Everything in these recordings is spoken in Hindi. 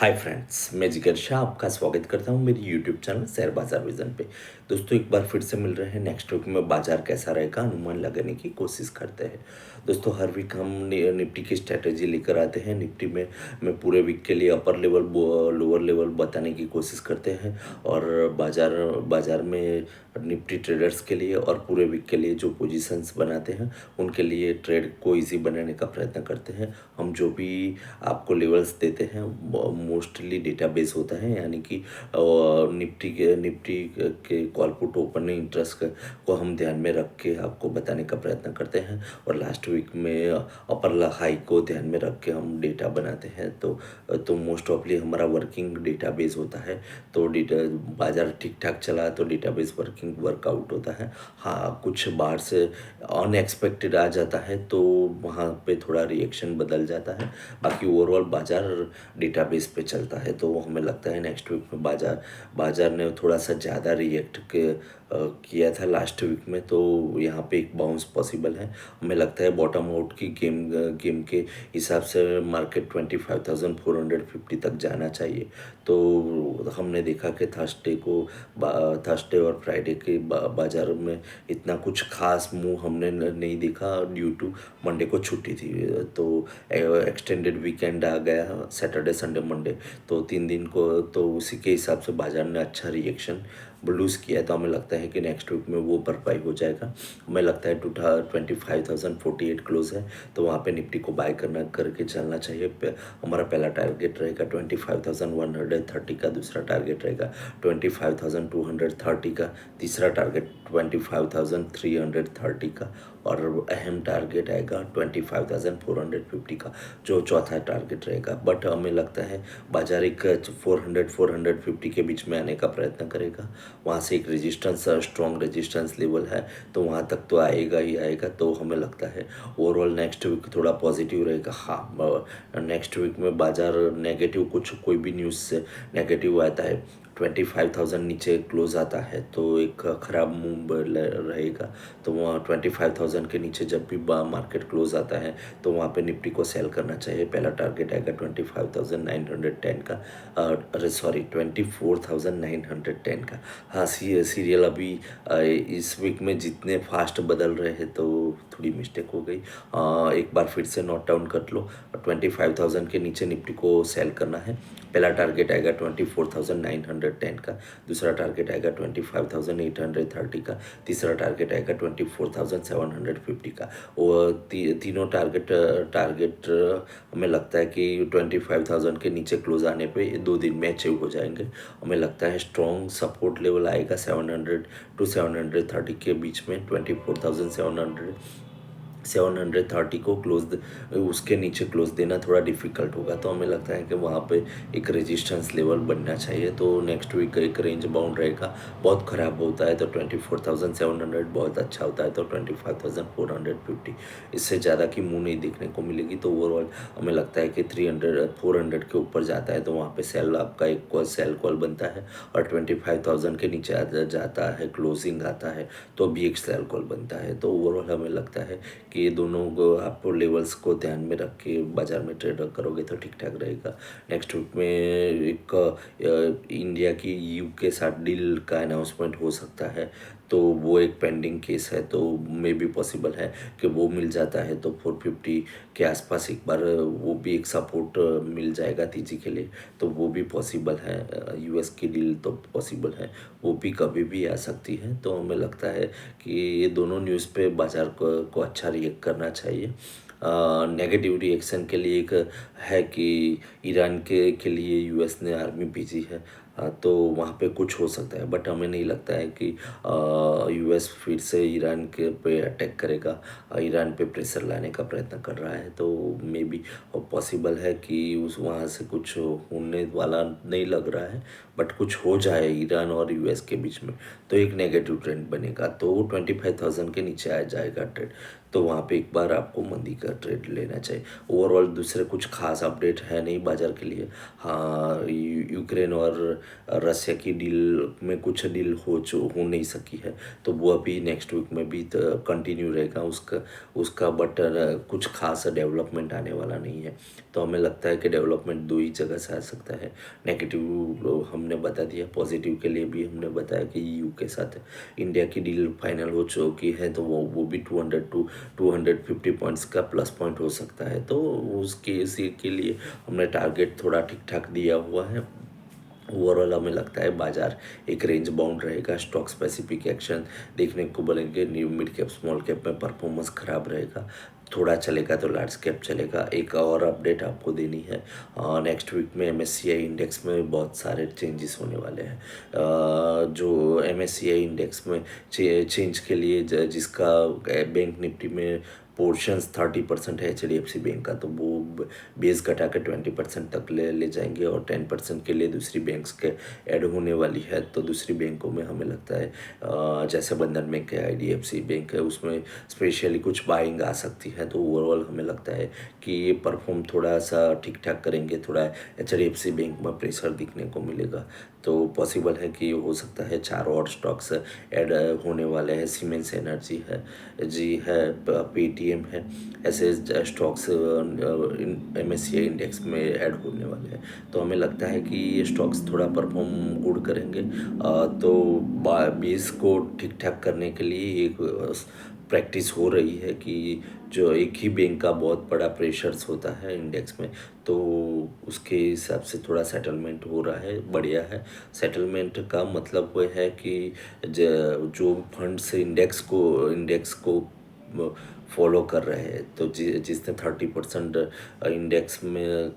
हाय फ्रेंड्स, मैं जिगर शाह आपका स्वागत करता हूं मेरी यूट्यूब चैनल शेयर बाजार विजन पे। दोस्तों, एक बार फिर से मिल रहे हैं। नेक्स्ट वीक में बाजार कैसा रहेगा अनुमान लगाने की कोशिश करते हैं। दोस्तों, हर वीक हम निफ्टी की स्ट्रैटेजी लेकर आते हैं। निफ्टी में पूरे वीक के लिए अपर लेवल लोअर लेवल बताने की कोशिश करते हैं और बाजार बाजार में निफ्टी ट्रेडर्स के लिए और पूरे वीक के लिए जो पोजीशंस बनाते हैं उनके लिए ट्रेड को इजी बनाने का प्रयत्न करते हैं। हम जो भी आपको लेवल्स देते हैं मोस्टली डेटाबेस होता है, यानी कि निफ्टी के कॉल पुट ओपनिंग इंटरेस्ट को हम ध्यान में रख के आपको बताने का प्रयत्न करते हैं और लास्ट वीक में अपर हाई को ध्यान में रख के हम डेटा बनाते हैं। तो मोस्ट ऑफली हमारा वर्किंग डेटाबेस होता है। तो डेटा बाज़ार ठीक ठाक चला तो डेटाबेस वर्कआउट होता है। हाँ, कुछ बाहर से अनएक्सपेक्टेड आ जाता है तो वहाँ पे थोड़ा रिएक्शन बदल जाता है। बाकी ओवरऑल बाज़ार डेटाबेस पे चलता है। तो हमें लगता है नेक्स्ट वीक में बाज़ार ने थोड़ा सा ज़्यादा किया था लास्ट वीक में, तो यहाँ पे एक बाउंस पॉसिबल है। हमें लगता है बॉटम आउट की गेम के हिसाब से मार्केट 25,450 तक जाना चाहिए। तो हमने देखा कि थर्सडे और फ्राइडे के बाज़ार में इतना कुछ खास मूव हमने नहीं देखा ड्यू टू मंडे को छुट्टी थी। तो एक्सटेंडेड वीकेंड आ गया, सैटरडे संडे मंडे, तो 3 दिन को, तो उसी के हिसाब से बाज़ार ने अच्छा रिएक्शन लूज़ किया है। तो हमें लगता है कि नेक्स्ट वीक में वो भरपाई हो जाएगा। हमें लगता है 25,048 क्लोज है, तो वहाँ पे निफ्टी को बाय करके चलना चाहिए। हमारा पहला टारगेट रहेगा 25,130 का, दूसरा टारगेट रहेगा 25,230 का, तीसरा टारगेट 25,330 का और अहम टारगेट आएगा 25,450 का, जो चौथा टारगेट रहेगा। बट हमें लगता है बाजार एक 450 के बीच में आने का प्रयत्न करेगा। वहाँ से एक रेजिस्टेंस, स्ट्रॉन्ग रेजिस्टेंस लेवल है, तो वहाँ तक तो आएगा ही आएगा। तो हमें लगता है ओवरऑल नेक्स्ट वीक थोड़ा पॉजिटिव रहेगा। हाँ, नेक्स्ट वीक में बाजार नेगेटिव, कोई भी न्यूज़ से नेगेटिव आता है, 25,000 नीचे क्लोज आता है तो एक ख़राब मूव रहेगा। तो वहाँ 25,000 के नीचे जब भी मार्केट क्लोज आता है तो वहाँ पे निफ्टी को सेल करना चाहिए। पहला टारगेट आएगा 25,910 का, अरे सॉरी 24,910 का। हाँ, सीरियल अभी इस वीक में जितने फास्ट बदल रहे हैं तो थोड़ी मिस्टेक हो गई। एक बार फिर से नोट डाउन कर लो, 25,000 के नीचे निफ्टी को सेल करना है। पहला टारगेट आएगा 24,910 का, दूसरा टारगेट आएगा 25,830 का, तीसरा टारगेट आएगा 24,750 का। वो तीनों टारगेट हमें लगता है कि 25,000 के नीचे क्लोज आने पे 2 दिन में अचीव हो जाएंगे। हमें लगता है स्ट्रॉन्ग सपोर्ट लेवल आएगा 700 टू 730 के बीच में। 730 को उसके नीचे क्लोज देना थोड़ा डिफ़िकल्ट होगा। तो हमें लगता है कि वहाँ पे एक रेजिस्टेंस लेवल बनना चाहिए। तो नेक्स्ट वीक एक रेंज बाउंड रहेगा। बहुत ख़राब होता है तो 24,700, बहुत अच्छा होता है तो 25,450। इससे ज़्यादा की मुँह नहीं देखने को मिलेगी। तो ओवरऑल हमें लगता है कि 400 के ऊपर जाता है तो वहाँ पे सेल, आपका एक सेल कॉल बनता है और 25,000 के नीचे जाता है, क्लोजिंग आता है तो भी एक सेल कॉल बनता है। तो ओवरऑल हमें लगता है कि ये दोनों को आप लेवल्स को ध्यान में रख के बाज़ार में ट्रेड करोगे तो ठीक ठाक रहेगा। नेक्स्ट वीक में एक इंडिया की यू के साथ डील का अनाउंसमेंट हो सकता है, तो वो एक पेंडिंग केस है, तो मे भी पॉसिबल है कि वो मिल जाता है तो 450 के आसपास एक बार वो भी एक सपोर्ट मिल जाएगा तेजी के लिए। तो वो भी पॉसिबल है। यूएस की डील तो पॉसिबल है, वो भी कभी भी आ सकती है। तो हमें लगता है कि ये दोनों न्यूज़ पे बाज़ार को अच्छा रिएक्ट करना चाहिए। नेगेटिव रिएक्शन के लिए एक है कि ईरान के लिए यूएस ने आर्मी भेजी है, तो वहाँ पे कुछ हो सकता है। बट हमें नहीं लगता है कि यूएस फिर से ईरान के पे अटैक करेगा। ईरान पे प्रेशर लाने का प्रयत्न कर रहा है, तो मे बी पॉसिबल है कि उस वहाँ से कुछ होने वाला नहीं लग रहा है, बट कुछ हो जाए ईरान और यूएस के बीच में तो एक नेगेटिव ट्रेंड बनेगा। तो 25,000 के नीचे आ जाएगा ट्रेड, तो वहाँ पे एक बार आपको मंदी का ट्रेड लेना चाहिए। ओवरऑल दूसरे कुछ खास अपडेट है नहीं बाज़ार के लिए। हाँ, यूक्रेन और रसिया की डील में कुछ डील हो नहीं सकी है, तो वो अभी नेक्स्ट वीक में भी कंटिन्यू रहेगा उसका बट कुछ खास डेवलपमेंट आने वाला नहीं है। तो हमें लगता है कि डेवलपमेंट दो ही जगह से आ सकता है। नेगेटिव हमने बता दिया, पॉजिटिव के लिए भी हमने बताया कि ईयू के साथ इंडिया की डील फाइनल हो चुकी है, तो वो भी 200 टू 250 पॉइंट्स का प्लस पॉइंट हो सकता है। तो उसके इसी के लिए हमने टारगेट थोड़ा ठीक ठाक दिया हुआ है। ओवरऑल हमें लगता है बाजार एक रेंज बाउंड रहेगा। स्टॉक स्पेसिफिक एक्शन देखने को मिलेंगे। New mid cap small cap में परफॉर्मेंस खराब रहेगा, थोड़ा चलेगा तो लार्ज कैप चलेगा। एक और अपडेट आपको देनी है, नेक्स्ट वीक में एमएससीआई इंडेक्स में बहुत सारे चेंजेस होने वाले हैं। जो एमएससीआई इंडेक्स में चेंज के लिए जिसका बैंक निफ्टी में पोर्शंस 30% है एचडीएफसी बैंक का, तो वो बेस घटा के 20% तक ले जाएंगे और 10% के लिए दूसरी बैंक्स के ऐड होने वाली है। तो दूसरी बैंकों में हमें लगता है जैसे बंधन बैंक है, आईडीएफसी बैंक है, उसमें स्पेशली कुछ बाइंग आ सकती है। तो ओवरऑल हमें लगता है कि ये परफॉर्म थोड़ा सा ठीक ठाक करेंगे। थोड़ा एचडीएफसी बैंक में प्रेशर दिखने को मिलेगा, तो पॉसिबल है कि हो सकता है 4 और स्टॉक्स ऐड होने वाले हैं। सीमेंस एनर्जी है, जी है, पेटीएम है, ऐसे स्टॉक्स एमएससीआई इंडेक्स में ऐड होने वाले हैं। तो हमें लगता है कि ये स्टॉक्स थोड़ा परफॉर्म गुड करेंगे। तो बेस को ठीक ठाक करने के लिए एक प्रैक्टिस हो रही है कि जो एक ही बैंक का बहुत बड़ा प्रेशर्स होता है इंडेक्स में, तो उसके हिसाब से थोड़ा सेटलमेंट हो रहा है, बढ़िया है। सेटलमेंट का मतलब वो है कि जो फंड्स इंडेक्स को फॉलो कर रहे हैं, तो जिसने 30% इंडेक्स में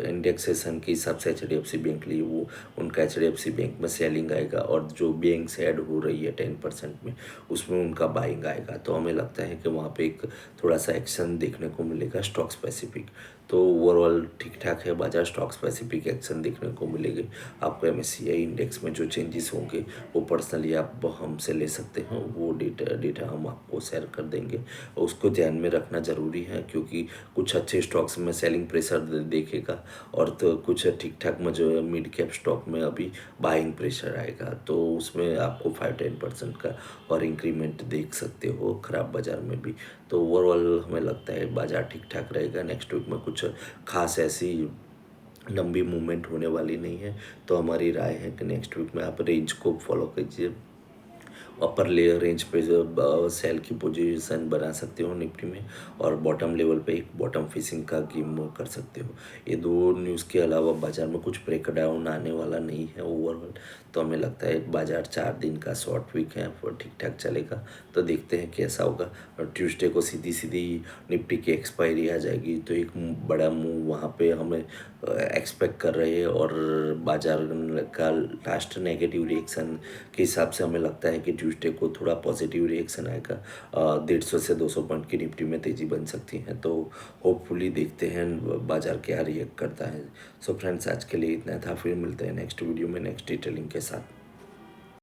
इंडेक्सेशन के हिसाब से एचडीएफसी बैंक ली, वो उनका एचडीएफसी बैंक में सेलिंग आएगा, और जो बैंक से ऐड हो रही है 10% में, उसमें उनका बाइंग आएगा। तो हमें लगता है कि वहाँ पे एक थोड़ा सा एक्शन देखने को मिलेगा स्टॉक स्पेसिफिक। तो ओवरऑल ठीक ठाक है बाजार, स्टॉक स्पेसिफिक एक्शन देखने को मिलेंगे आपको। एमएससीआई इंडेक्स में जो चेंजेस होंगे वो पर्सनली आप हमसे ले सकते हैं, वो डेटा हम आपको शेयर कर देंगे। उसको ध्यान में रखना ज़रूरी है, क्योंकि कुछ अच्छे स्टॉक्स में सेलिंग प्रेशर देखेगा, और तो कुछ ठीक ठाक में जो मिड कैप स्टॉक में अभी बाइंग प्रेशर आएगा, तो उसमें आपको 5-10% का और इंक्रीमेंट देख सकते हो खराब बाज़ार में भी। तो ओवरऑल हमें लगता है बाज़ार ठीक ठाक रहेगा। नेक्स्ट वीक में कुछ खास ऐसी लंबी मूवमेंट होने वाली नहीं है। तो हमारी राय है कि नेक्स्ट वीक में आप रेंज को फॉलो कीजिए। अपर लेयर रेंज पे जो सेल की पोजीशन बना सकते हो निफ्टी में, और बॉटम लेवल पे एक बॉटम फिशिंग का गेम कर सकते हो। ये दो न्यूज़ के अलावा बाजार में कुछ ब्रेक डाउन आने वाला नहीं है ओवरऑल। तो हमें लगता है बाजार 4 दिन का शॉर्ट वीक है, वो ठीक ठाक चलेगा। तो देखते हैं कैसा होगा। और ट्यूसडे को सीधी सीधी निफ्टी की एक्सपायरी आ जाएगी, तो एक बड़ा मूव वहाँ पे हमें एक्सपेक्ट कर रहे हैं। और बाजार का लास्ट नेगेटिव रिएक्शन के हिसाब से हमें लगता है कि ट्यूसडे को थोड़ा पॉजिटिव रिएक्शन आएगा। 150 से 200 पॉइंट की निफ्टी में तेज़ी बन सकती है। तो होपफुली देखते हैं बाजार क्या रिएक्ट करता है। सो फ्रेंड्स, आज के लिए इतना था। फिर मिलते हैं नेक्स्ट वीडियो में नेक्स्ट डिटेलिंग के साथ।